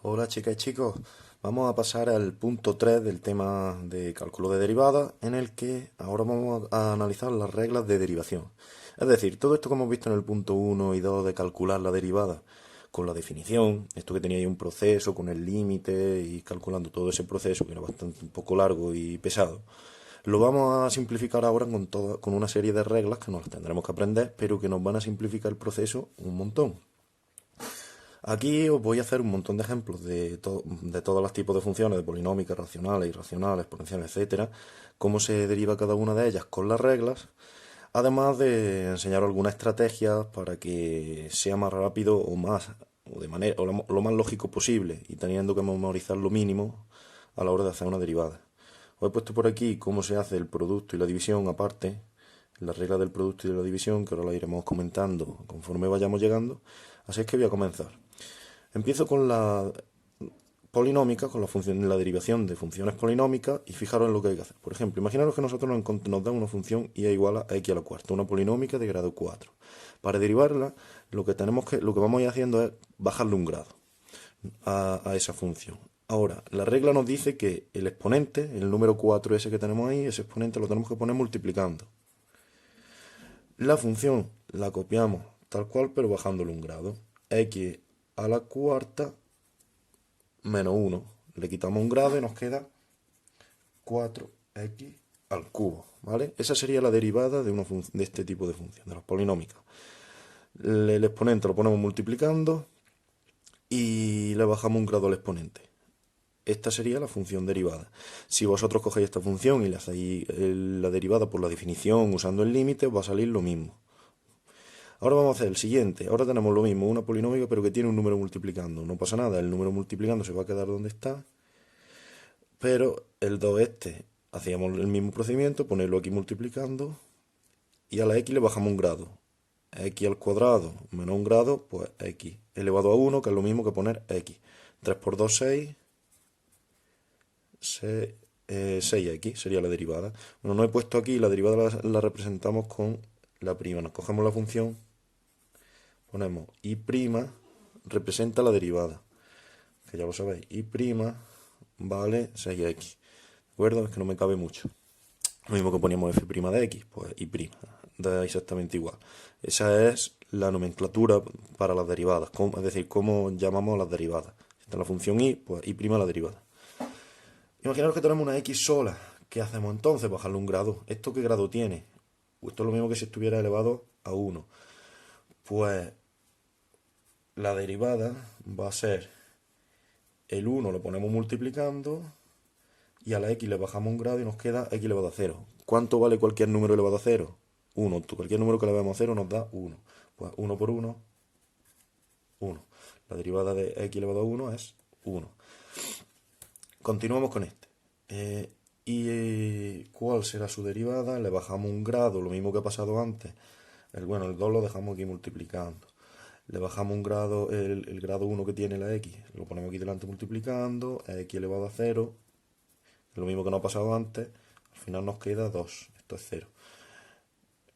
Hola chicas y chicos, vamos a pasar al punto 3 del tema de cálculo de derivadas, en el que ahora vamos a analizar las reglas de derivación. Es decir, todo esto que hemos visto en el punto 1 y 2 de calcular la derivada con la definición, esto que tenía ahí un proceso con el límite y calculando todo ese proceso que era bastante un poco largo y pesado, lo vamos a simplificar ahora con una serie de reglas que nos las tendremos que aprender, pero que nos van a simplificar el proceso un montón. Aquí os voy a hacer un montón de ejemplos de todos los tipos de funciones, de polinómicas, racionales, irracionales, exponenciales, etcétera, cómo se deriva cada una de ellas con las reglas, además de enseñaros algunas estrategias para que sea más rápido o lo más lógico posible y teniendo que memorizar lo mínimo a la hora de hacer una derivada. Os he puesto por aquí cómo se hace el producto y la división aparte, la regla del producto y de la división, que ahora la iremos comentando conforme vayamos llegando. Así es que voy a comenzar. Empiezo con la polinómica, con la derivación de funciones polinómicas y fijaros en lo que hay que hacer. Por ejemplo, imaginaros que nosotros nos dan una función y es igual a x a la cuarta, una polinómica de grado 4. Para derivarla, lo que vamos a ir haciendo es bajarle un grado a esa función. Ahora, la regla nos dice que el exponente, el número 4 ese que tenemos ahí, ese exponente lo tenemos que poner multiplicando. La función la copiamos tal cual, pero bajándole un grado. X a la cuarta menos 1. Le quitamos un grado y nos queda 4x al cubo, ¿vale? Esa sería la derivada de este tipo de función, de las polinómicas. El exponente lo ponemos multiplicando y le bajamos un grado al exponente. Esta sería la función derivada. Si vosotros cogéis esta función y le hacéis la derivada por la definición usando el límite, os va a salir lo mismo. Ahora vamos a hacer el siguiente. Ahora tenemos lo mismo, una polinómica pero que tiene un número multiplicando. No pasa nada, el número multiplicando se va a quedar donde está. Pero el 2 este, hacíamos el mismo procedimiento, ponerlo aquí multiplicando y a la x le bajamos un grado. X al cuadrado menos un grado, pues x elevado a 1, que es lo mismo que poner x. 3 por 2, 6, 6x sería la derivada. Bueno, no he puesto aquí, la derivada la representamos con la prima. Nos cogemos la función, ponemos y' representa la derivada, que ya lo sabéis. Y' vale 6x. ¿De acuerdo? Es que no me cabe mucho. Lo mismo que poníamos f' de x, pues y', da exactamente igual. Esa es la nomenclatura para las derivadas, es decir, cómo llamamos a las derivadas. Si está la función y, pues y' la derivada. Imaginaos que tenemos una x sola. ¿Qué hacemos entonces? Bajarle un grado. ¿Esto qué grado tiene? Pues esto es lo mismo que si estuviera elevado a 1. Pues la derivada va a ser el 1 lo ponemos multiplicando y a la x le bajamos un grado y nos queda x elevado a 0. ¿Cuánto vale cualquier número elevado a 0? 1. Cualquier número que elevemos a 0 nos da 1. Pues 1 por 1, 1. La derivada de x elevado a 1 es 1. Continuamos con este. ¿Y cuál será su derivada? Le bajamos un grado, lo mismo que ha pasado antes. El 2 lo dejamos aquí multiplicando. Le bajamos un grado, el grado 1 que tiene la x, lo ponemos aquí delante multiplicando, x elevado a 0, lo mismo que no ha pasado antes, al final nos queda 2, esto es 0.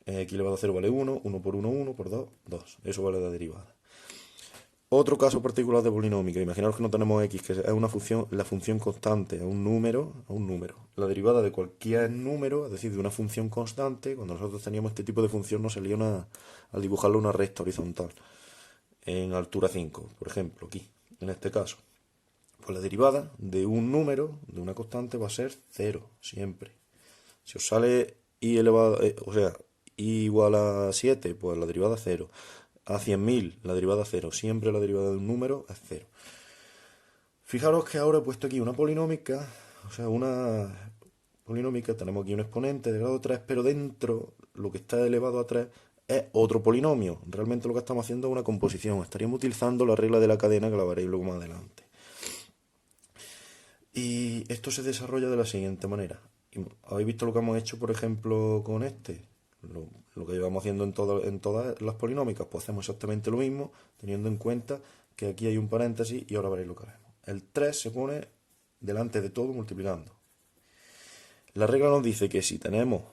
X elevado a 0 vale 1, 1 por 1, 1 por 2, 2, eso vale la derivada. Otro caso particular de polinómica, imaginaos que no tenemos x, que es una función, la función constante, a un número. La derivada de cualquier número, es decir, de una función constante, cuando nosotros teníamos este tipo de función nos salía al dibujarlo una recta horizontal en altura 5, por ejemplo, aquí, en este caso. Pues la derivada de un número, de una constante, va a ser 0, siempre. Si os sale y elevado, y igual a 7, pues la derivada es 0. A 100.000, la derivada es 0. Siempre la derivada de un número es 0. Fijaros que ahora he puesto aquí una polinómica, una polinómica, tenemos aquí un exponente de grado 3, pero dentro lo que está elevado a 3 es otro polinomio. Realmente lo que estamos haciendo es una composición. Estaríamos utilizando la regla de la cadena que la veréis luego más adelante. Y esto se desarrolla de la siguiente manera. ¿Habéis visto lo que hemos hecho, por ejemplo, con este? Lo que llevamos haciendo en todas las polinómicas, pues hacemos exactamente lo mismo, teniendo en cuenta que aquí hay un paréntesis y ahora veréis lo que haremos. El 3 se pone delante de todo multiplicando. La regla nos dice que si tenemos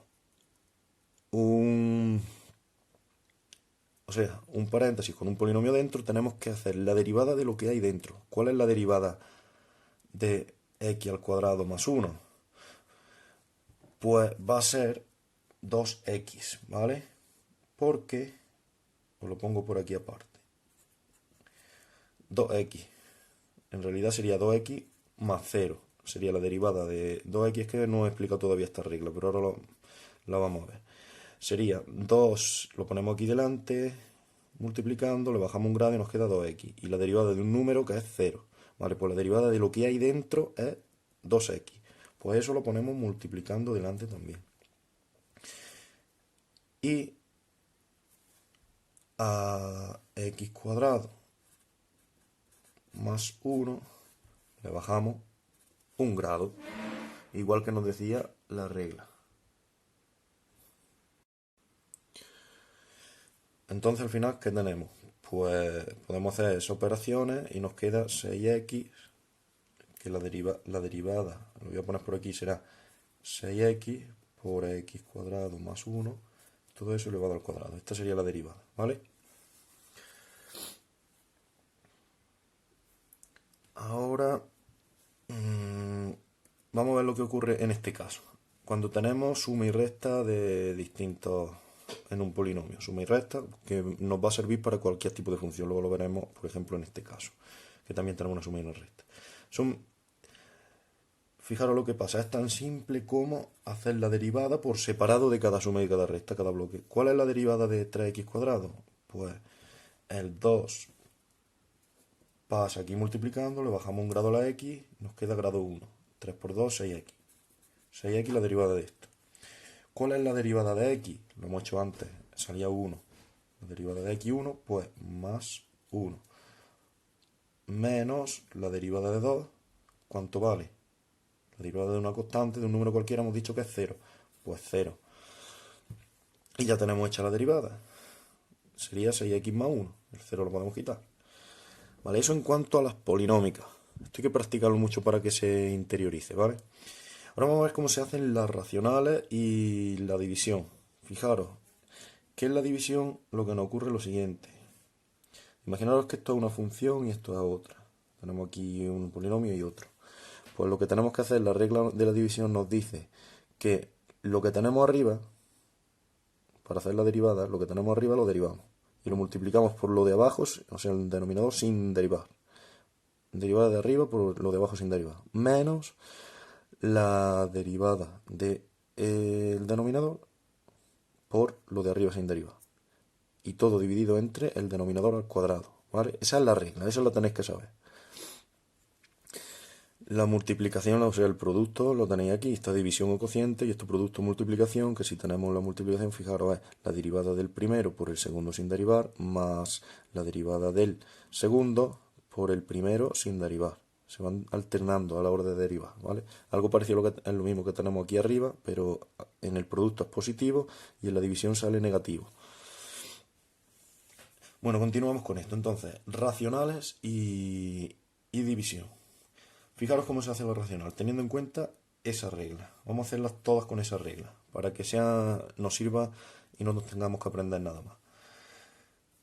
o sea, un paréntesis con un polinomio dentro, tenemos que hacer la derivada de lo que hay dentro. ¿Cuál es la derivada de x al cuadrado más 1? Pues va a ser 2x, ¿vale? Porque, os lo pongo por aquí aparte, 2x, en realidad sería 2x más 0, sería la derivada de 2x, que no he explicado todavía esta regla, pero ahora la vamos a ver. Sería 2, lo ponemos aquí delante, multiplicando, le bajamos un grado y nos queda 2x. Y la derivada de un número que es 0. Vale, pues la derivada de lo que hay dentro es 2x. Pues eso lo ponemos multiplicando delante también. Y a x cuadrado más 1 le bajamos un grado, igual que nos decía la regla. Entonces al final, ¿qué tenemos? Pues podemos hacer esas operaciones y nos queda 6x, que la derivada, lo voy a poner por aquí, será 6x por x cuadrado más 1, todo eso elevado al cuadrado. Esta sería la derivada, ¿vale? Ahora vamos a ver lo que ocurre en este caso. Cuando tenemos suma y resta de distintos en un polinomio, suma y resta, que nos va a servir para cualquier tipo de función. Luego lo veremos, por ejemplo, en este caso, que también tenemos una suma y una resta. Fijaros lo que pasa, es tan simple como hacer la derivada por separado de cada suma y cada resta, cada bloque. ¿Cuál es la derivada de 3x cuadrado? Pues el 2 pasa aquí multiplicando, le bajamos un grado a la x, nos queda grado 1. 3 por 2, 6x. 6x la derivada de esto. ¿Cuál es la derivada de x? Lo hemos hecho antes, salía 1. La derivada de x1, pues más 1. Menos la derivada de 2, ¿cuánto vale? La derivada de una constante, de un número cualquiera, hemos dicho que es 0. Pues 0. Y ya tenemos hecha la derivada. Sería 6x más 1. El 0 lo podemos quitar. Vale, eso en cuanto a las polinómicas. Esto hay que practicarlo mucho para que se interiorice, ¿vale? Ahora vamos a ver cómo se hacen las racionales y la división. Fijaros, que en la división lo que nos ocurre es lo siguiente. Imaginaros que esto es una función y esto es otra. Tenemos aquí un polinomio y otro. Pues lo que tenemos que hacer, la regla de la división nos dice que lo que tenemos arriba, para hacer la derivada, lo que tenemos arriba lo derivamos. Y lo multiplicamos por lo de abajo, o sea, el denominador sin derivar. Derivada de arriba por lo de abajo sin derivar. Menos la derivada del denominador por lo de arriba sin derivar. Y todo dividido entre el denominador al cuadrado, ¿vale? Esa es la regla, eso lo tenéis que saber. La multiplicación, o sea, el producto, lo tenéis aquí, esta división o cociente, y esto producto o multiplicación, que si tenemos la multiplicación, fijaros, es la derivada del primero por el segundo sin derivar, más la derivada del segundo por el primero sin derivar. Se van alternando a la hora de derivar, ¿vale? Algo parecido es lo mismo que tenemos aquí arriba, pero en el producto es positivo y en la división sale negativo. Bueno, continuamos con esto. Entonces, racionales y división. Fijaros cómo se hace lo racional, teniendo en cuenta esa regla. Vamos a hacerlas todas con esa regla, para que nos sirva y no nos tengamos que aprender nada más.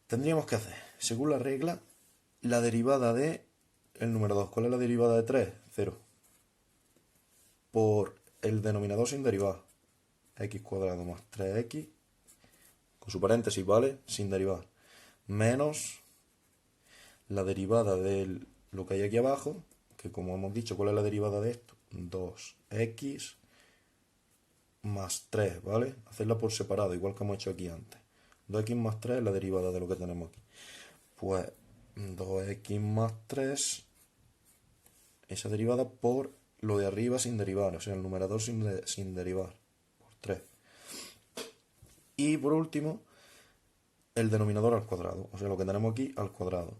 Tendríamos que hacer, según la regla, la derivada de el número 2. ¿Cuál es la derivada de 3? 0. Por el denominador sin derivar. X cuadrado más 3x, con su paréntesis, ¿vale? Sin derivar. Menos la derivada de lo que hay aquí abajo, que como hemos dicho, ¿cuál es la derivada de esto? 2x más 3, ¿vale? Hacerla por separado, igual que hemos hecho aquí antes. 2x más 3 es la derivada de lo que tenemos aquí. Pues 2x más 3, esa derivada por lo de arriba sin derivar, o sea, el numerador sin derivar, por 3. Y por último, el denominador al cuadrado, o sea, lo que tenemos aquí al cuadrado.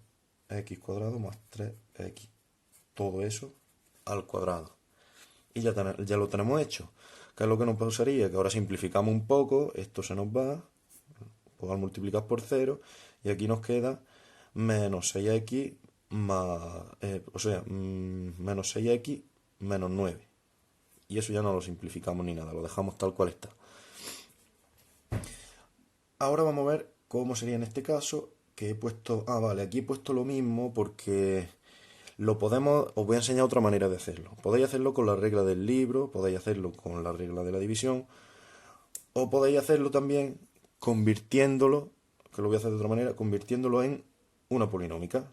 X cuadrado más 3x. Todo eso al cuadrado. Y ya lo tenemos hecho. ¿Qué es lo que nos pasaría? Que ahora simplificamos un poco, esto se nos va, pues al multiplicar por 0, y aquí nos queda menos 6x más, menos 6x menos 9. Y eso ya no lo simplificamos ni nada, lo dejamos tal cual está. Ahora vamos a ver ¿Cómo sería en este caso? Que he puesto... Ah, vale, aquí he puesto lo mismo porque lo podemos... Os voy a enseñar otra manera de hacerlo. Podéis hacerlo con la regla del libro, podéis hacerlo con la regla de la división, o podéis hacerlo también convirtiéndolo, que lo voy a hacer de otra manera, convirtiéndolo en una polinómica.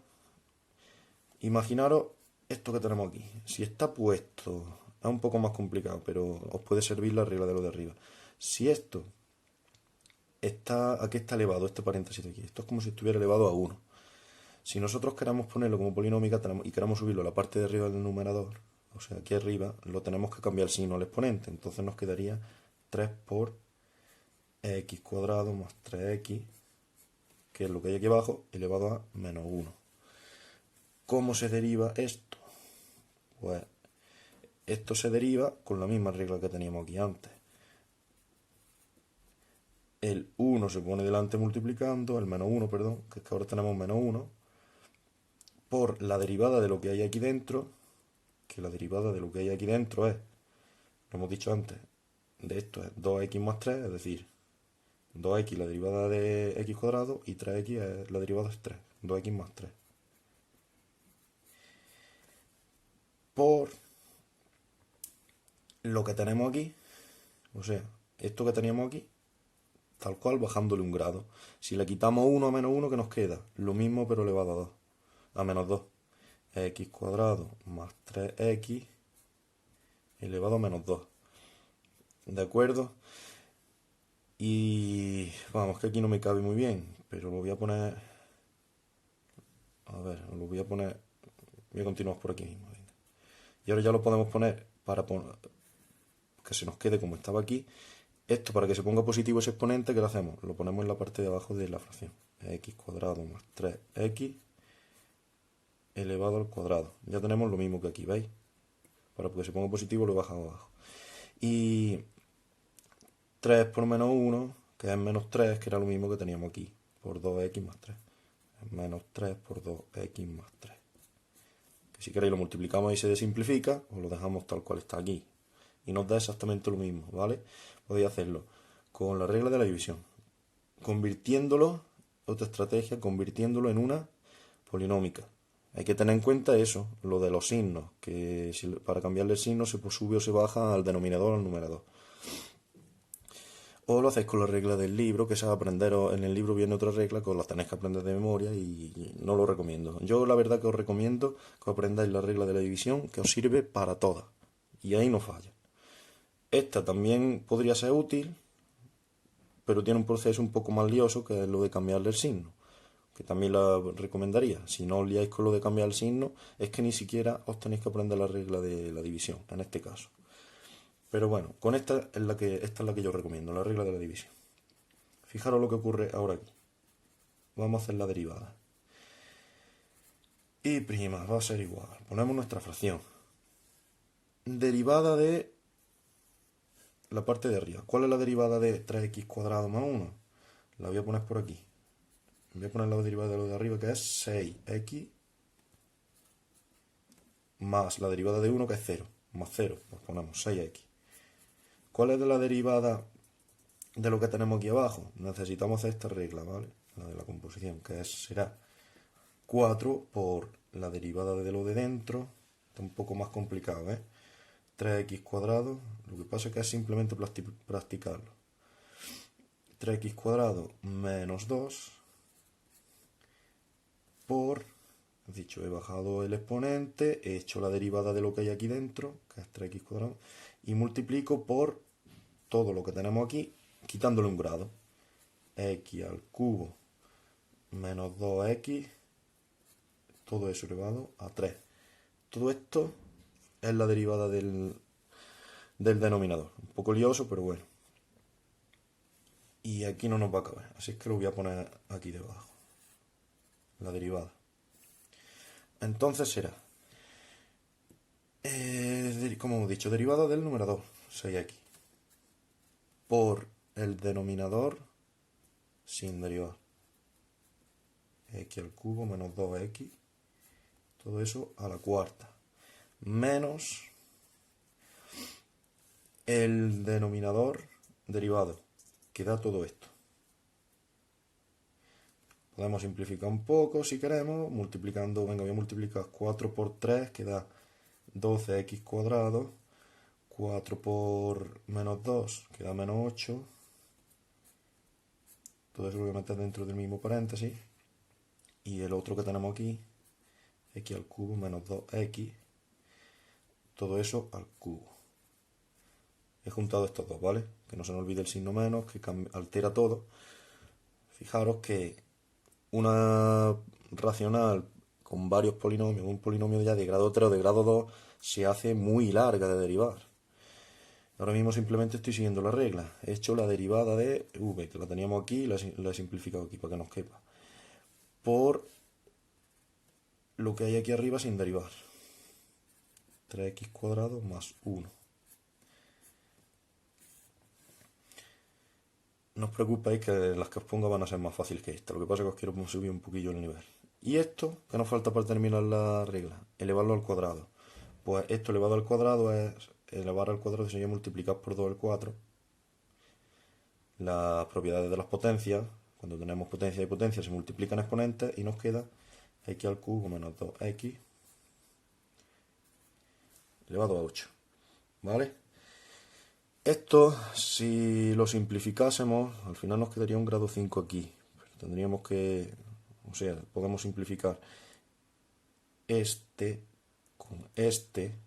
Imaginaros esto que tenemos aquí. Si está puesto, es un poco más complicado, pero os puede servir la regla de lo de arriba. Si esto está, aquí está elevado, este paréntesis de aquí, esto es como si estuviera elevado a 1. Si nosotros queramos ponerlo como polinómica y queramos subirlo a la parte de arriba del numerador, o sea, aquí arriba, lo tenemos que cambiar el signo al exponente. Entonces nos quedaría 3 por x cuadrado más 3x, que es lo que hay aquí abajo, elevado a menos 1. ¿Cómo se deriva esto? Pues esto se deriva con la misma regla que teníamos aquí antes. El 1 se pone delante multiplicando, el menos 1, perdón, que es que ahora tenemos menos 1, por la derivada de lo que hay aquí dentro, que la derivada de lo que hay aquí dentro es, lo hemos dicho antes, de esto es 2x más 3, es decir, 2x la derivada de x cuadrado y 3x la derivada es 3, 2x más 3. Por lo que tenemos aquí, o sea, esto que teníamos aquí, tal cual bajándole un grado. Si le quitamos 1 a menos 1, ¿qué nos queda? Lo mismo pero elevado a 2, a menos 2. X cuadrado más 3x elevado a menos 2. ¿De acuerdo? Y vamos, que aquí no me cabe muy bien, pero lo voy a poner... A ver, lo voy a poner... Voy a continuar por aquí mismo. Venga. Y ahora ya lo podemos poner para que se nos quede como estaba aquí. Esto, para que se ponga positivo ese exponente, ¿qué lo hacemos? Lo ponemos en la parte de abajo de la fracción. X cuadrado más 3x elevado al cuadrado. Ya tenemos lo mismo que aquí, ¿veis? Para que se ponga positivo lo he bajado abajo. Y 3 por menos 1, que es menos 3, que era lo mismo que teníamos aquí, por 2x más 3. Menos 3 por 2x más 3. Que si queréis lo multiplicamos y se desimplifica, o lo dejamos tal cual está aquí. Y nos da exactamente lo mismo, ¿vale? Podéis hacerlo con la regla de la división. Convirtiéndolo, otra estrategia, convirtiéndolo en una polinómica. Hay que tener en cuenta eso, lo de los signos, que para cambiarle el signo se sube o se baja al denominador o al numerador. O lo hacéis con la regla del libro, que se va a aprender, en el libro viene otra regla que os la tenéis que aprender de memoria y no lo recomiendo. Yo la verdad que os recomiendo que aprendáis la regla de la división, que os sirve para todas. Y ahí no falla. Esta también podría ser útil, pero tiene un proceso un poco más lioso, que es lo de cambiarle el signo, que también la recomendaría. Si no os liáis con lo de cambiar el signo, es que ni siquiera os tenéis que aprender la regla de la división, en este caso. Pero bueno, con esta es la que yo recomiendo, la regla de la división. Fijaros lo que ocurre ahora aquí. Vamos a hacer la derivada. Y' va a ser igual. Ponemos nuestra fracción. Derivada de la parte de arriba. ¿Cuál es la derivada de 3x cuadrado más 1? La voy a poner por aquí. Voy a poner la derivada de lo de arriba, que es 6x más la derivada de 1, que es 0. Más 0, pues ponemos 6x. ¿Cuál es la derivada de lo que tenemos aquí abajo? Necesitamos hacer esta regla, ¿vale? La de la composición, que será 4 por la derivada de lo de dentro. Está un poco más complicado, ¿eh? 3x cuadrado. Lo que pasa es que es simplemente practicarlo. 3x cuadrado menos 2 por... Dicho, he bajado el exponente, he hecho la derivada de lo que hay aquí dentro, que es 3x cuadrado, y multiplico por todo lo que tenemos aquí, quitándole un grado. X al cubo menos 2x, todo eso elevado a 3. Todo esto es la derivada del denominador. Un poco lioso, pero bueno. Y aquí no nos va a caber, así es que lo voy a poner aquí debajo. La derivada. Entonces será, como hemos dicho, derivada del numerador, 6x, por el denominador sin derivar. X al cubo menos 2x, todo eso a la cuarta, menos el denominador derivado, que da todo esto. Podemos simplificar un poco si queremos, multiplicando, venga, voy a multiplicar 4 por 3, que da 12x cuadrado, 4 por menos 2, que da menos 8, todo eso lo voy a meter dentro del mismo paréntesis, y el otro que tenemos aquí, x al cubo menos 2x, todo eso al cubo. He juntado estos dos, ¿vale? Que no se nos olvide el signo menos, que altera todo. Fijaros que una racional con varios polinomios, un polinomio ya de grado 3 o de grado 2, se hace muy larga de derivar. Ahora mismo simplemente estoy siguiendo la regla. He hecho la derivada de v, que la teníamos aquí, y la he simplificado aquí para que nos quepa, por lo que hay aquí arriba sin derivar. 3x cuadrado más 1. No os preocupéis que las que os ponga van a ser más fáciles que esta. Lo que pasa es que os quiero subir un poquillo el nivel. Y esto, ¿qué nos falta para terminar la regla? Elevarlo al cuadrado. Pues esto elevado al cuadrado es elevar al cuadrado sería multiplicar por 2 el 4. Las propiedades de las potencias, cuando tenemos potencia y potencia, se multiplican exponentes y nos queda x al cubo menos 2x elevado a 8. ¿Vale? Esto, si lo simplificásemos, al final nos quedaría un grado 5 aquí. Pero tendríamos que, o sea, podemos simplificar este con este.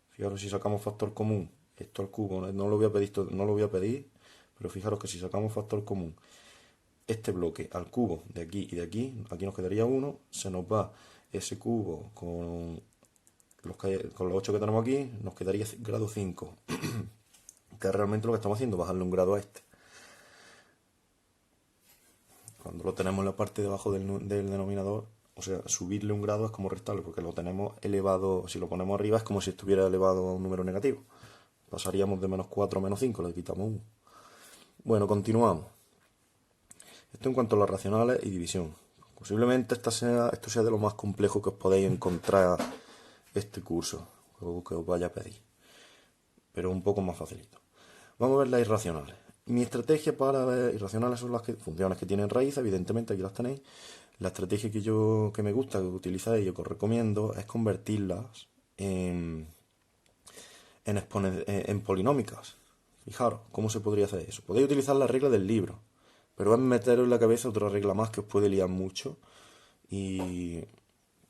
Fijaros si sacamos factor común, esto al cubo, no lo voy a pedir, pero fijaros que si sacamos factor común, este bloque al cubo de aquí y de aquí, aquí nos quedaría 1, se nos va ese cubo con los 8 que tenemos aquí, nos quedaría grado 5. Que es realmente lo que estamos haciendo, bajarle un grado a este. Cuando lo tenemos en la parte de abajo del denominador, o sea, subirle un grado es como restarlo, porque lo tenemos elevado, si lo ponemos arriba es como si estuviera elevado a un número negativo. Pasaríamos de menos 4 a menos 5, le quitamos 1. Bueno, continuamos. Esto en cuanto a las racionales y división. Posiblemente esto sea de lo más complejo que os podéis encontrar este curso, o que os vaya a pedir. Pero un poco más facilito. Vamos a ver las irracionales. Mi estrategia para ver irracionales son las funciones que tienen raíz, evidentemente aquí las tenéis. La estrategia que me gusta, que utilizáis y que os recomiendo es convertirlas en polinómicas. Fijaros, ¿cómo se podría hacer eso? Podéis utilizar la regla del libro, pero es meteros en la cabeza otra regla más que os puede liar mucho y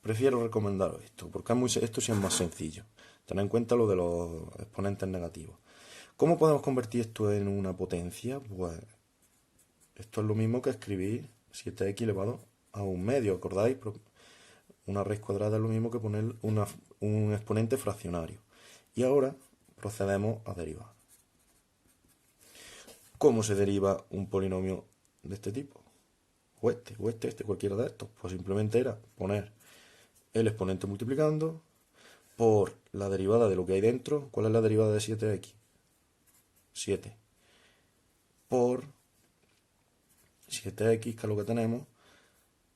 prefiero recomendaros esto, porque esto sí es más sencillo. Tened en cuenta lo de los exponentes negativos. ¿Cómo podemos convertir esto en una potencia? Pues esto es lo mismo que escribir 7x elevado a un medio, ¿acordáis? Una raíz cuadrada es lo mismo que poner un exponente fraccionario. Y ahora procedemos a derivar. ¿Cómo se deriva un polinomio de este tipo? O este, cualquiera de estos. Pues simplemente era poner el exponente multiplicando por la derivada de lo que hay dentro. ¿Cuál es la derivada de 7x? 7. Por 7x, que es lo que tenemos,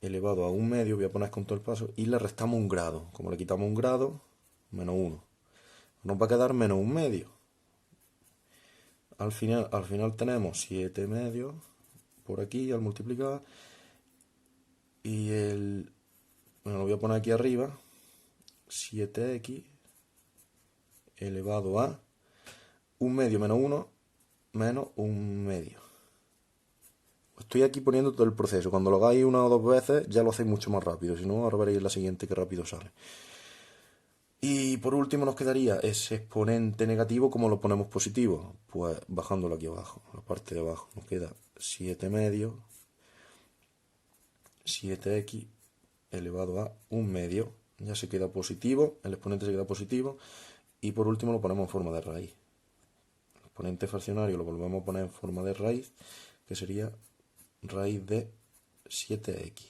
elevado a un medio, voy a poner con todo el paso, y le restamos un grado. Como le quitamos un grado, menos 1. Nos va a quedar menos un medio. Al final tenemos 7 medios por aquí al multiplicar. Y bueno, lo voy a poner aquí arriba. 7x elevado a un medio menos 1 menos un medio. Estoy aquí poniendo todo el proceso. Cuando lo hagáis una o dos veces ya lo hacéis mucho más rápido. Si no, ahora veréis la siguiente que rápido sale. Y por último nos quedaría ese exponente negativo. ¿Cómo lo ponemos positivo? Pues bajándolo aquí abajo, la parte de abajo. Nos queda 7 medio, 7x elevado a un medio. Ya se queda positivo, el exponente se queda positivo. Y por último lo ponemos en forma de raíz. El exponente fraccionario lo volvemos a poner en forma de raíz, que sería raíz de 7x.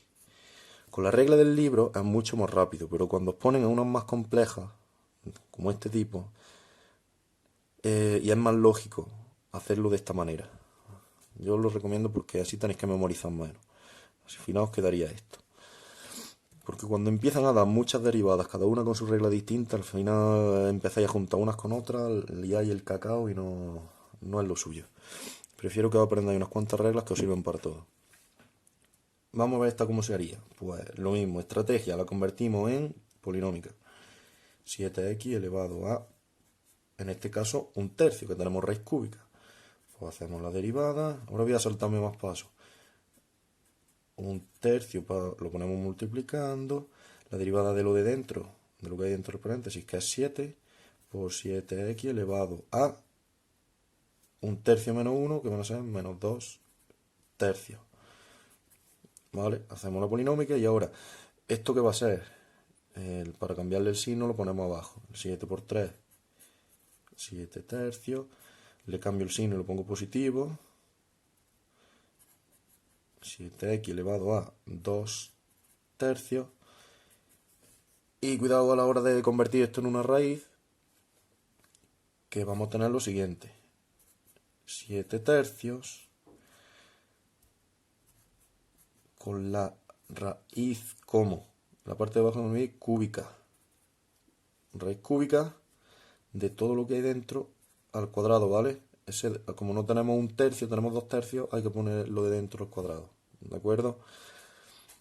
Con la regla del libro es mucho más rápido, pero cuando os ponen a unas más complejas, como este tipo, y es más lógico hacerlo de esta manera. Yo os lo recomiendo porque así tenéis que memorizar menos. Al final os quedaría esto. Porque cuando empiezan a dar muchas derivadas, cada una con su regla distinta, al final empezáis a juntar unas con otras, liáis el cacao y no es lo suyo. Prefiero que os aprendáis unas cuantas reglas que os sirven para todo. Vamos a ver esta cómo se haría. Pues lo mismo, estrategia, la convertimos en polinómica. 7x elevado a, en este caso, un tercio, que tenemos raíz cúbica. Pues hacemos la derivada. Ahora voy a saltarme más pasos. Un tercio lo ponemos multiplicando. La derivada de lo de dentro, de lo que hay dentro del paréntesis, que es 7, por 7x elevado a un tercio menos 1, que van a ser menos 2 tercios. ¿Vale? Hacemos la polinómica y ahora, ¿esto qué va a ser? Para cambiarle el signo lo ponemos abajo. 7 por 3, 7 tercios. Le cambio el signo y lo pongo positivo. 7x elevado a 2 tercios. Y cuidado a la hora de convertir esto en una raíz, que vamos a tener lo siguiente. 7 tercios con la raíz como la parte de abajo de cúbica. Raíz cúbica de todo lo que hay dentro al cuadrado, ¿vale? Como no tenemos un tercio, tenemos 2 tercios, hay que poner lo de dentro al cuadrado, ¿de acuerdo?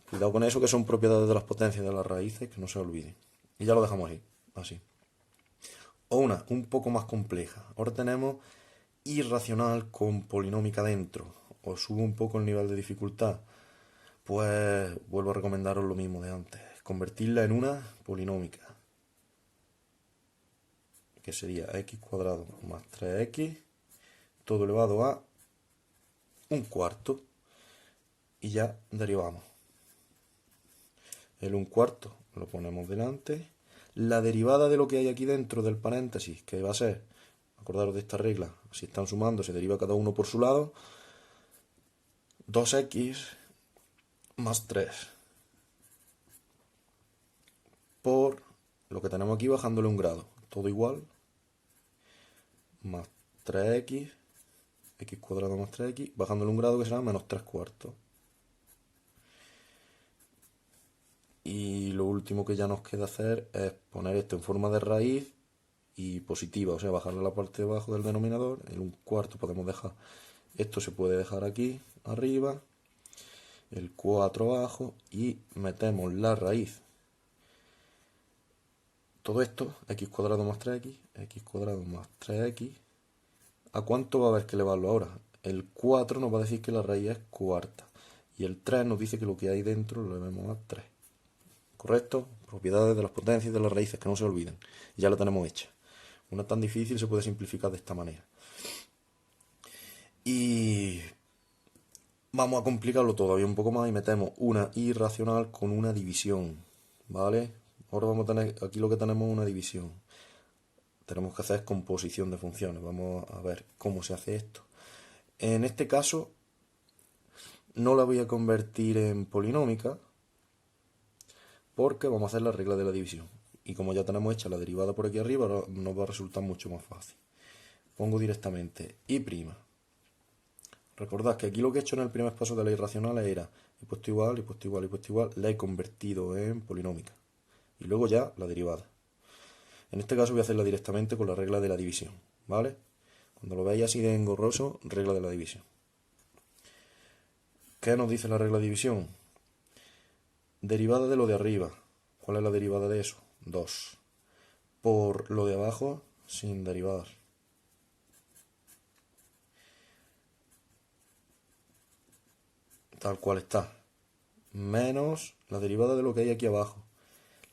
Cuidado con eso, que son propiedades de las potencias de las raíces, que no se olviden. Y ya lo dejamos ahí, así. O una un poco más compleja. Ahora tenemos irracional con polinómica dentro. Os subo un poco el nivel de dificultad. Pues vuelvo a recomendaros lo mismo de antes. Convertirla en una polinómica, que sería x cuadrado más 3x, todo elevado a un cuarto. Y ya derivamos. El un cuarto lo ponemos delante. La derivada de lo que hay aquí dentro del paréntesis, que va a ser, acordaros de esta regla, si están sumando se deriva cada uno por su lado, 2x más 3 por lo que tenemos aquí bajándole un grado, todo igual, más 3x, x cuadrado más 3x, bajándole un grado que será menos 3 cuartos. Y lo último que ya nos queda hacer es poner esto en forma de raíz y positiva, o sea, bajarle la parte de abajo del denominador. En un cuarto podemos dejar, esto se puede dejar aquí arriba, el 4 abajo y metemos la raíz. Todo esto, x cuadrado más 3x, x cuadrado más 3x. ¿A cuánto va a haber que elevarlo ahora? El 4 nos va a decir que la raíz es cuarta y el 3 nos dice que lo que hay dentro lo elevemos a 3. ¿Correcto? Propiedades de las potencias y de las raíces, que no se olviden. Ya la tenemos hecha. Una tan difícil se puede simplificar de esta manera. Y vamos a complicarlo todavía un poco más y metemos una irracional con una división. ¿Vale? Ahora vamos a tener, aquí lo que tenemos es una división. Tenemos que hacer composición de funciones. Vamos a ver cómo se hace esto. En este caso, no la voy a convertir en polinómica, porque vamos a hacer la regla de la división. Y como ya tenemos hecha la derivada por aquí arriba, nos va a resultar mucho más fácil. Pongo directamente y'. Recordad que aquí lo que he hecho en el primer paso de la irracional era y puesto igual, y puesto igual, y puesto igual, la he convertido en polinómica. Y luego ya la derivada. En este caso voy a hacerla directamente con la regla de la división, ¿vale? Cuando lo veáis así de engorroso, regla de la división. ¿Qué nos dice la regla de división? Derivada de lo de arriba. ¿Cuál es la derivada de eso? 2. Por lo de abajo, sin derivar. Tal cual está. Menos la derivada de lo que hay aquí abajo.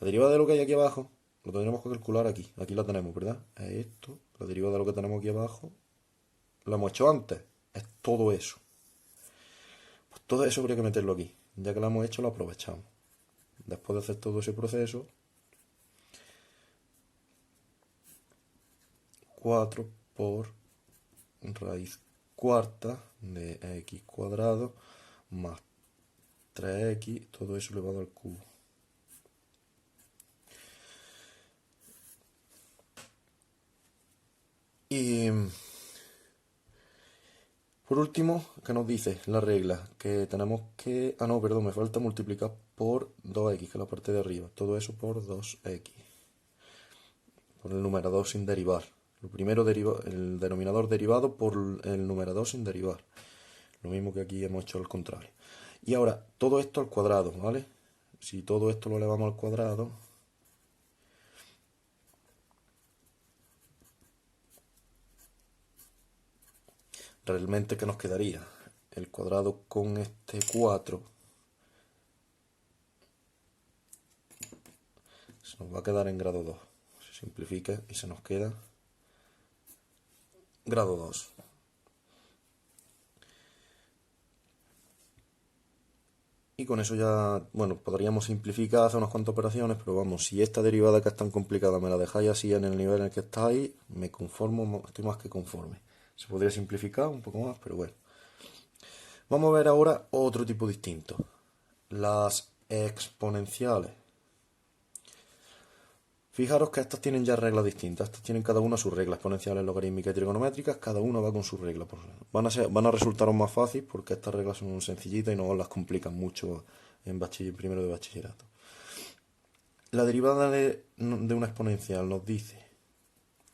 La derivada de lo que hay aquí abajo lo tendremos que calcular aquí. Aquí la tenemos, ¿verdad? Es esto. La derivada de lo que tenemos aquí abajo lo hemos hecho antes. Es todo eso. Pues todo eso habría que meterlo aquí. Ya que lo hemos hecho, lo aprovechamos. Después de hacer todo ese proceso, 4 por raíz cuarta de x cuadrado más 3x, todo eso elevado al cubo. Y por último, ¿qué nos dice la regla? Que tenemos que... Ah, no, perdón, me falta multiplicar por 2x, que es la parte de arriba. Todo eso por 2x. Por el numerador sin derivar. Lo primero deriva el denominador derivado por el numerador sin derivar. Lo mismo que aquí hemos hecho al contrario. Y ahora, todo esto al cuadrado, ¿vale? Si todo esto lo elevamos al cuadrado, realmente, ¿qué nos quedaría? El cuadrado con este 4 se nos va a quedar en grado 2. Se simplifica y se nos queda grado 2. Y con eso ya, bueno, podríamos simplificar, hacer unas cuantas operaciones, pero vamos, si esta derivada que es tan complicada me la dejáis así en el nivel en el que estáis, me conformo, estoy más que conforme. Se podría simplificar un poco más, pero bueno. Vamos a ver ahora otro tipo distinto. Las exponenciales. Fijaros que estas tienen ya reglas distintas. Estas tienen cada una sus reglas exponenciales, logarítmicas y trigonométricas. Cada una va con su regla. Van a resultaros más fáciles porque estas reglas son sencillitas y no os las complican mucho en primero de bachillerato. La derivada de una exponencial nos dice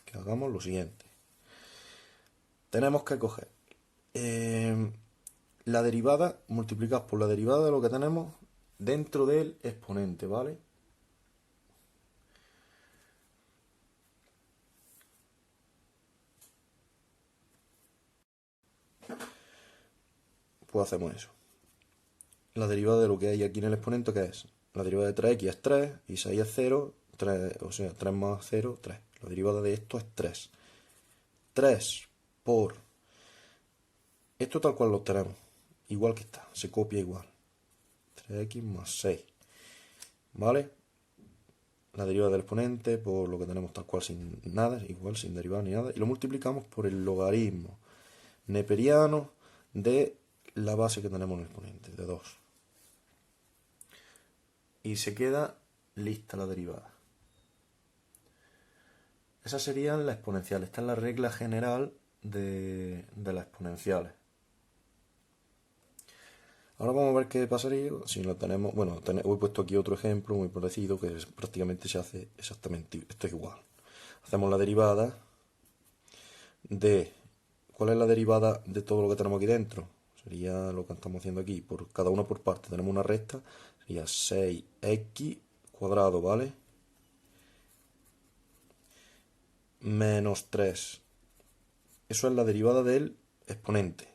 que hagamos lo siguiente. Tenemos que coger la derivada multiplicada por la derivada de lo que tenemos dentro del exponente, ¿vale? Pues hacemos eso. La derivada de lo que hay aquí en el exponente, ¿qué es? La derivada de 3x es 3 y 6 es 0, 3, o sea, 3 más 0, 3. La derivada de esto es 3. 3 por... Esto tal cual lo tenemos. Igual que está, se copia igual. 3x más 6. ¿Vale? La derivada del exponente por lo que tenemos tal cual sin nada, igual sin derivada ni nada. Y lo multiplicamos por el logaritmo neperiano de la base que tenemos en el exponente, de 2. Y se queda lista la derivada. Esas serían las exponenciales. Esta es la regla general de las exponenciales. Ahora vamos a ver qué pasaría si lo tenemos. Bueno, he puesto aquí otro ejemplo muy parecido que prácticamente se hace exactamente. Esto es igual. Hacemos la derivada de. ¿Cuál es la derivada de todo lo que tenemos aquí dentro? Sería lo que estamos haciendo aquí. Por cada uno por parte tenemos una recta. Sería 6x cuadrado, ¿vale? Menos 3. Eso es la derivada del exponente.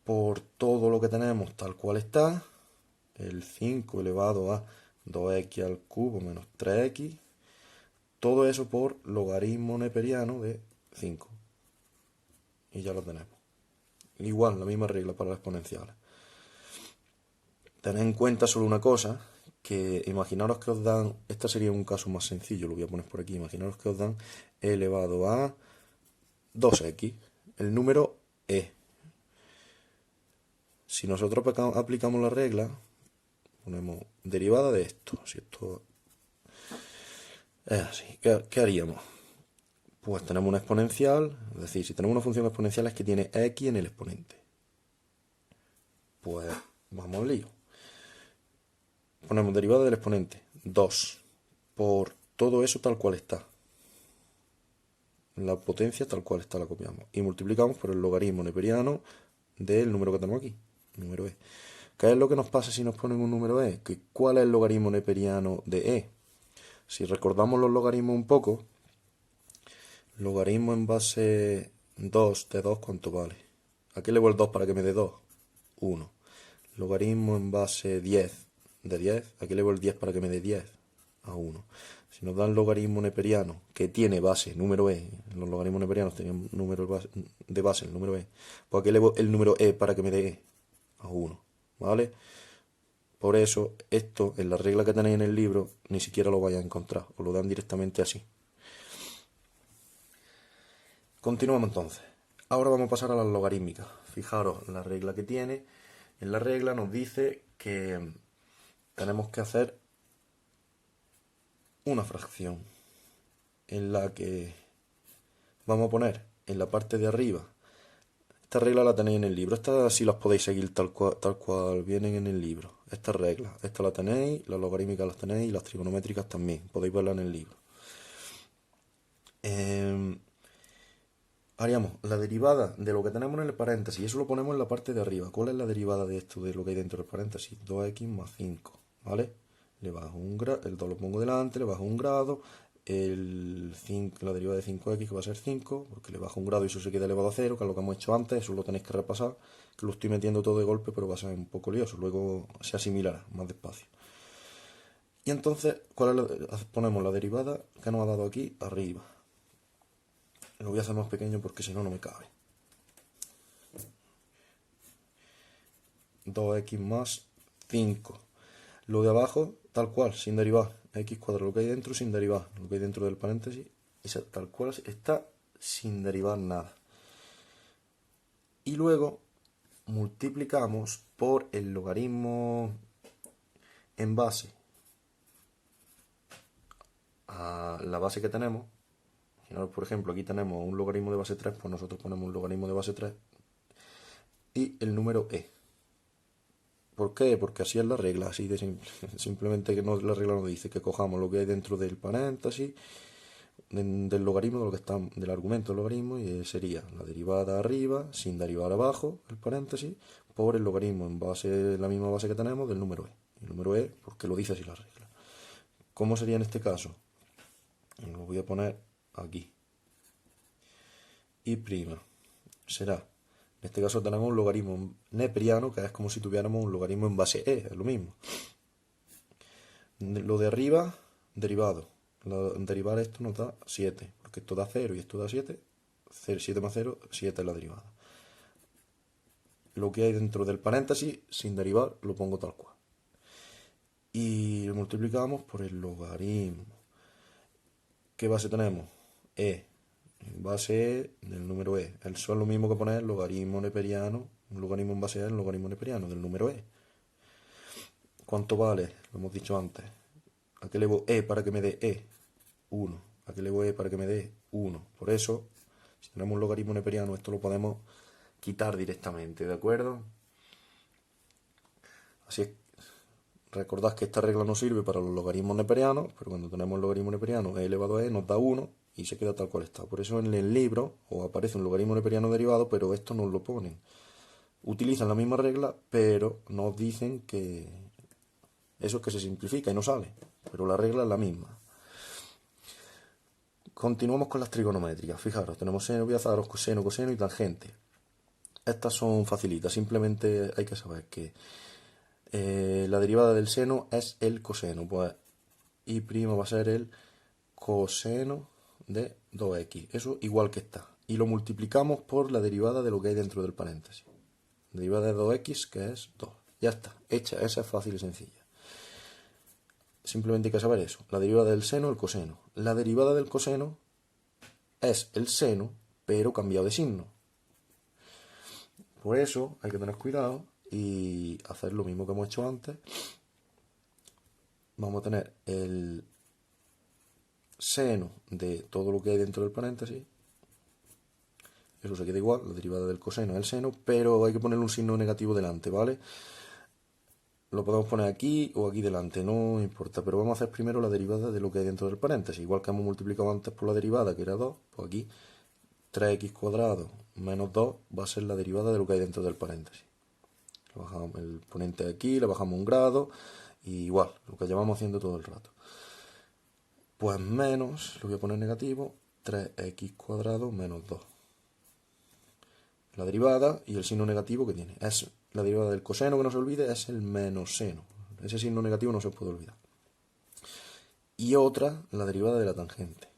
Por todo lo que tenemos tal cual está, el 5 elevado a 2x al cubo menos 3x, todo eso por logaritmo neperiano de 5. Y ya lo tenemos. Igual, la misma regla para las exponenciales. Tened en cuenta solo una cosa, que imaginaros que os dan, este sería un caso más sencillo, lo voy a poner por aquí, imaginaros que os dan e elevado a 2x, el número e. Si nosotros aplicamos la regla, ponemos derivada de esto. Si esto es así, ¿qué haríamos? Pues tenemos una exponencial, es decir, si tenemos una función exponencial es que tiene x en el exponente. Pues vamos al lío. Ponemos derivada del exponente, 2, por todo eso tal cual está. La potencia tal cual está la copiamos. Y multiplicamos por el logaritmo neperiano del número que tenemos aquí, número e. ¿Qué es lo que nos pasa si nos ponen un número e? ¿Cuál es el logaritmo neperiano de e? Si recordamos los logaritmos un poco, logaritmo en base 2 de 2, ¿cuánto vale? ¿A qué le voy el 2 para que me dé 2? 1. Logaritmo en base 10 de 10, ¿a qué le voy el 10 para que me dé 10? A 1. Si nos dan logaritmo neperiano que tiene base número e, los logaritmos neperianos tenían número de base el número e, pues ¿a qué le voy el número e para que me dé e? A 1. ¿Vale? Por eso, esto, en la regla que tenéis en el libro, ni siquiera lo vais a encontrar. Os lo dan directamente así. Continuamos entonces. Ahora vamos a pasar a las logarítmicas. Fijaros la regla que tiene. En la regla nos dice que tenemos que hacer una fracción en la que vamos a poner en la parte de arriba. Esta regla la tenéis en el libro. Esta sí las podéis seguir tal cual vienen en el libro. Estas reglas. Esta la tenéis, las logarítmicas las tenéis y las trigonométricas también. Podéis verlas en el libro. haríamos la derivada de lo que tenemos en el paréntesis, y eso lo ponemos en la parte de arriba. ¿Cuál es la derivada de esto, de lo que hay dentro del paréntesis? 2x más 5, ¿vale? Le bajo un grado, el 2 lo pongo delante, le bajo un grado, el 5, la derivada de 5x que va a ser 5, porque le bajo un grado y eso se queda elevado a 0, que es lo que hemos hecho antes, eso lo tenéis que repasar, que lo estoy metiendo todo de golpe, pero va a ser un poco lioso, luego se asimilará más despacio. Y entonces, ponemos la derivada que nos ha dado aquí arriba. Lo voy a hacer más pequeño porque si no, no me cabe. 2x más 5. Lo de abajo, tal cual, sin derivar. X cuadrado, lo que hay dentro sin derivar. Lo que hay dentro del paréntesis, tal cual está sin derivar nada. Y luego multiplicamos por el logaritmo en base a la base que tenemos. Por ejemplo, aquí tenemos un logaritmo de base 3, pues nosotros ponemos un logaritmo de base 3 y el número e. ¿Por qué? Porque así es la regla, así de simple. Simplemente que la regla nos dice que cojamos lo que hay dentro del paréntesis, del logaritmo, de lo que está, del argumento del logaritmo, y sería la derivada arriba, sin derivar abajo, el paréntesis, por el logaritmo en base, la misma base que tenemos del número e. El número e, porque lo dice así la regla. ¿Cómo sería en este caso? Lo voy a poner aquí. Y prima será, en este caso tenemos un logaritmo neperiano, que es como si tuviéramos un logaritmo en base e, es lo mismo. Lo de arriba, derivado. Derivar esto nos da 7, porque esto da 0 y esto da 7. 7 más 0, 7 es la derivada. Lo que hay dentro del paréntesis, sin derivar, lo pongo tal cual. Y lo multiplicamos por el logaritmo. ¿Qué base tenemos? E. Base del número e. Eso es lo mismo que poner el logaritmo neperiano. Un logaritmo en base e, el logaritmo neperiano del número e. ¿Cuánto vale? Lo hemos dicho antes. ¿A qué elevo e para que me dé e? 1. ¿A qué elevo e para que me dé 1? Por eso, si tenemos un logaritmo neperiano, esto lo podemos quitar directamente, ¿de acuerdo? Así es. Recordad que esta regla no sirve para los logaritmos neperianos, pero cuando tenemos el logaritmo neperiano, e elevado a e nos da 1 y se queda tal cual está. Por eso en el libro os aparece un logaritmo neperiano derivado, pero esto no lo ponen. Utilizan la misma regla, pero nos dicen que eso es que se simplifica y no sale. Pero la regla es la misma. Continuamos con las trigonométricas. Fijaros, tenemos seno, voy a daros coseno, coseno y tangente. Estas son facilitas, simplemente hay que saber que la derivada del seno es el coseno, pues y' va a ser el coseno de 2x, eso igual que está. Y lo multiplicamos por la derivada de lo que hay dentro del paréntesis. Derivada de 2x, que es 2. Ya está, hecha, esa es fácil y sencilla. Simplemente hay que saber eso. La derivada del seno, el coseno. La derivada del coseno es el seno, pero cambiado de signo. Por eso hay que tener cuidado y hacer lo mismo que hemos hecho antes. Vamos a tener el seno de todo lo que hay dentro del paréntesis. Eso se queda igual, la derivada del coseno es el seno, pero hay que ponerle un signo negativo delante, ¿vale? Lo podemos poner aquí o aquí delante, no importa, pero vamos a hacer primero la derivada de lo que hay dentro del paréntesis. Igual que hemos multiplicado antes por la derivada, que era 2, pues aquí 3x cuadrado menos 2 va a ser la derivada de lo que hay dentro del paréntesis. Bajamos el exponente aquí, le bajamos un grado, y igual, lo que llevamos haciendo todo el rato. Pues menos, lo voy a poner negativo, 3x cuadrado menos 2. La derivada y el signo negativo que tiene. Es la derivada del coseno, que no se olvide, es el menos seno. Ese signo negativo no se puede olvidar. Y otra, la derivada de la tangente,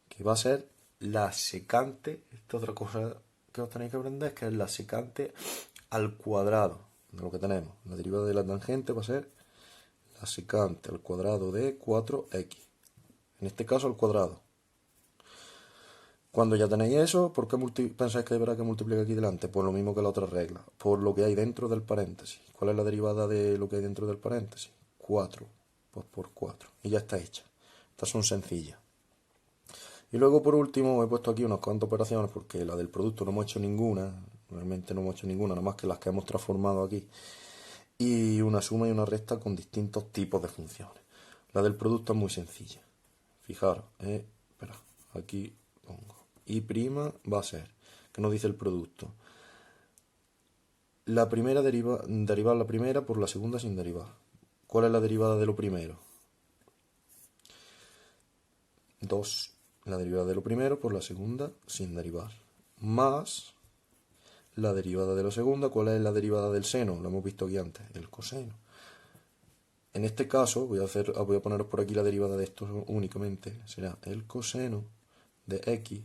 que va a ser la secante. Esta otra cosa que os tenéis que aprender, que es la secante al cuadrado de lo que tenemos. La derivada de la tangente va a ser la secante al cuadrado de 4x. En este caso al cuadrado. Cuando ya tenéis eso, ¿por qué pensáis que habrá que multiplicar aquí delante? Pues lo mismo que la otra regla, por lo que hay dentro del paréntesis. ¿Cuál es la derivada de lo que hay dentro del paréntesis? 4, pues por 4. Y ya está hecha. Estas son sencillas. Y luego por último he puesto aquí unas cuantas operaciones, porque la del producto no hemos hecho ninguna, realmente no hemos hecho ninguna, nada más que las que hemos transformado aquí. Y una suma y una resta con distintos tipos de funciones. La del producto es muy sencilla. Fijaros, espera, aquí pongo y' va a ser, que nos dice el producto. La primera derivar la primera por la segunda sin derivar. ¿Cuál es la derivada de lo primero? 2. La derivada de lo primero por la segunda sin derivar. Más la derivada de lo segunda. ¿Cuál es la derivada del seno? Lo hemos visto aquí antes, el coseno. En este caso, voy a poneros por aquí la derivada de esto únicamente. Será el coseno de x.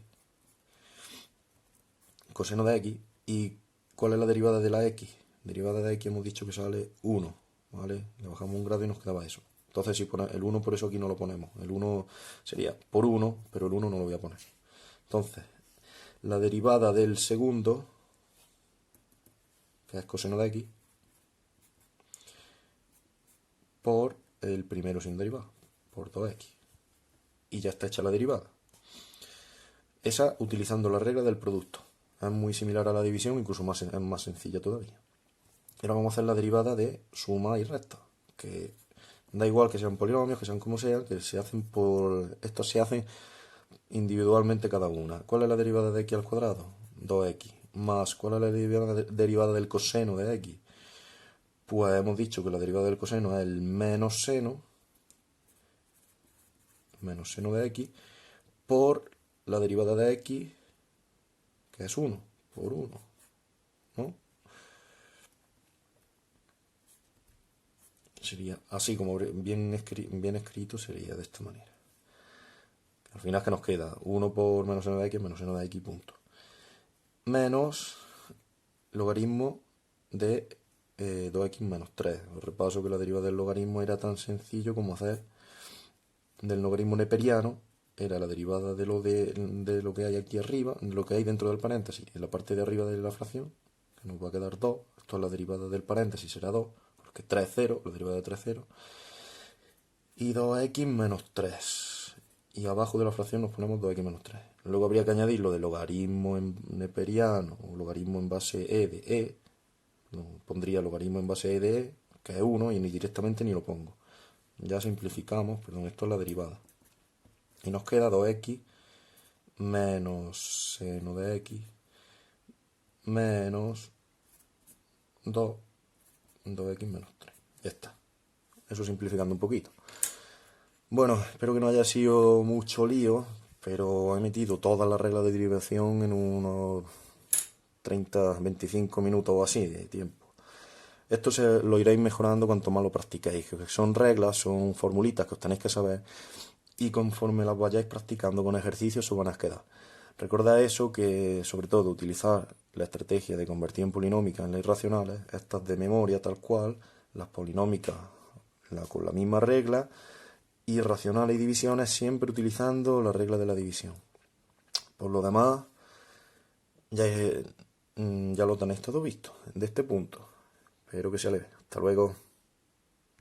Coseno de x. ¿Y cuál es la derivada de la x? Derivada de x hemos dicho que sale 1. ¿Vale? Le bajamos un grado y nos quedaba eso. Entonces, si ponemos el 1, por eso aquí no lo ponemos. El 1 sería por 1, pero el 1 no lo voy a poner. Entonces, la derivada del segundo, que es coseno de x, por el primero sin derivar, por 2x. Y ya está hecha la derivada. Esa utilizando la regla del producto. Es muy similar a la división, incluso es más sencilla todavía. Y ahora vamos a hacer la derivada de suma y resta, que da igual que sean polinomios, que sean como sean, que se hacen estos se hacen individualmente cada una. ¿Cuál es la derivada de x al cuadrado? 2x. Más, ¿cuál es la derivada del coseno de x? Pues hemos dicho que la derivada del coseno es el menos seno de x, por la derivada de x, que es 1, por 1, ¿no? Sería así, como bien escrito, sería de esta manera. Al final es que nos queda 1 por menos seno de x, menos seno de x, punto. Menos logaritmo de 2x menos 3. Os repaso que la derivada del logaritmo era tan sencillo como hacer del logaritmo neperiano, era la derivada de lo que hay aquí arriba, de lo que hay dentro del paréntesis, en la parte de arriba de la fracción, que nos va a quedar 2. Esto es la derivada del paréntesis, será 2, porque 3 es 0, la derivada de 3 es 0. Y 2x menos 3. Y abajo de la fracción nos ponemos 2x menos 3. Luego habría que añadir lo de logaritmo en neperiano o logaritmo en base e de e. No, pondría logaritmo en base e de e, que es 1, y ni directamente ni lo pongo. Ya simplificamos, perdón, esto es la derivada. Y nos queda 2x menos seno de x menos 2x menos 3. Ya está. Eso simplificando un poquito. Bueno, espero que no haya sido mucho lío, pero he metido todas las reglas de derivación en unos 30, 25 minutos o así de tiempo. Esto lo iréis mejorando cuanto más lo practiquéis, que son reglas, son formulitas que os tenéis que saber, y conforme las vayáis practicando con ejercicios os van a quedar. Recordad eso, que sobre todo utilizar la estrategia de convertir en polinómicas en las irracionales, estas de memoria tal cual, las polinómicas con la misma regla, y racionales y divisiones siempre utilizando la regla de la división. Por lo demás, ya lo tenéis todo visto de este punto. Espero que sea leve. Hasta luego.